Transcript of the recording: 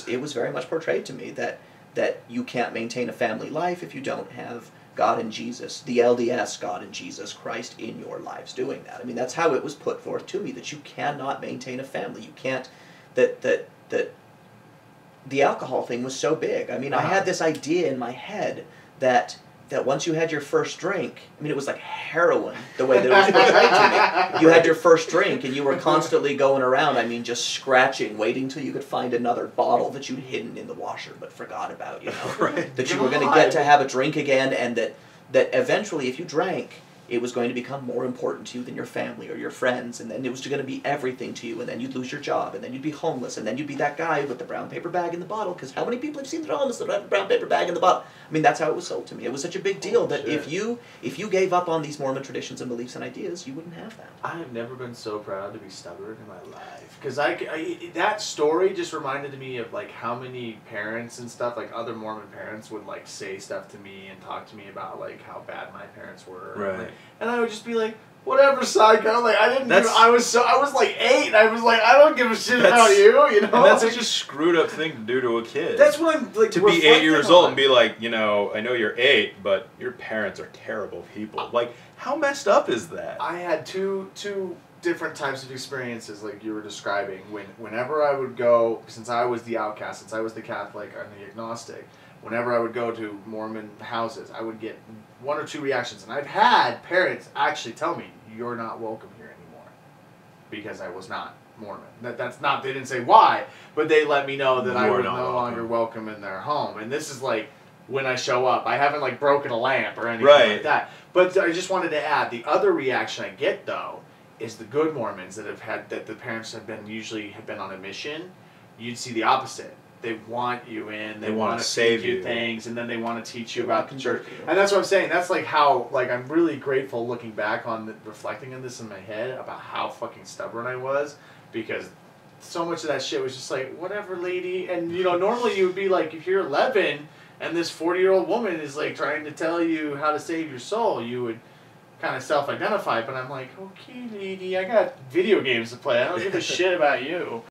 was very much portrayed to me that you can't maintain a family life if you don't have God and Jesus, the LDS, God and Jesus Christ in your lives doing that. I mean, that's how it was put forth to me, that you cannot maintain a family. You can't, that the alcohol thing was so big. I mean, I had this idea in my head that once you had your first drink, I mean, it was like heroin, the way that it was portrayed to me. You had your first drink, and you were constantly going around, I mean, just scratching, waiting till you could find another bottle that you'd hidden in the washer but forgot about, you know? Right. That you were going to get to have a drink again, and that eventually, if you drank, it was going to become more important to you than your family or your friends, and then it was going to be everything to you, and then you'd lose your job, and then you'd be homeless, and then you'd be that guy with the brown paper bag in the bottle, because how many people have seen the homeless that have a brown paper bag in the bottle? I mean, that's how it was sold to me. It was such a big deal that if you gave up on these Mormon traditions and beliefs and ideas, you wouldn't have that. I have never been so proud to be stubborn in my life, because that story just reminded me of like how many parents and stuff, like other Mormon parents, would like say stuff to me and talk to me about like how bad my parents were. Right. And I would just be like, whatever, psycho. Like I was like 8, and I was like, I don't give a shit about you, you know. And that's such a screwed up thing to do to a kid. That's what I'm like. To be 8 years old and be like, you know, I know you're 8, but your parents are terrible people. Like, how messed up is that? I had two different types of experiences, like you were describing. Whenever I would go, since I was the outcast, since I was the Catholic and the agnostic, whenever I would go to Mormon houses, I would get 1 or 2 reactions. And I've had parents actually tell me, you're not welcome here anymore. Because I was not Mormon. That's not, they didn't say why, but they let me know that I was no longer welcome in their home. And this is like, when I show up, I haven't like broken a lamp or anything like that. But I just wanted to add, the other reaction I get though, is the good Mormons that the parents have been on a mission. You'd see the opposite. They want you in. They want to save you things, and then they want to teach you about the church. And that's what I'm saying. That's like how, like, I'm really grateful looking back on reflecting on this in my head about how fucking stubborn I was, because so much of that shit was just like, whatever, lady. And you know, normally you would be like, if you're 11 and this 40-year-old woman is like trying to tell you how to save your soul, you would kind of self-identify. But I'm like, okay, lady, I got video games to play. I don't give a shit about you.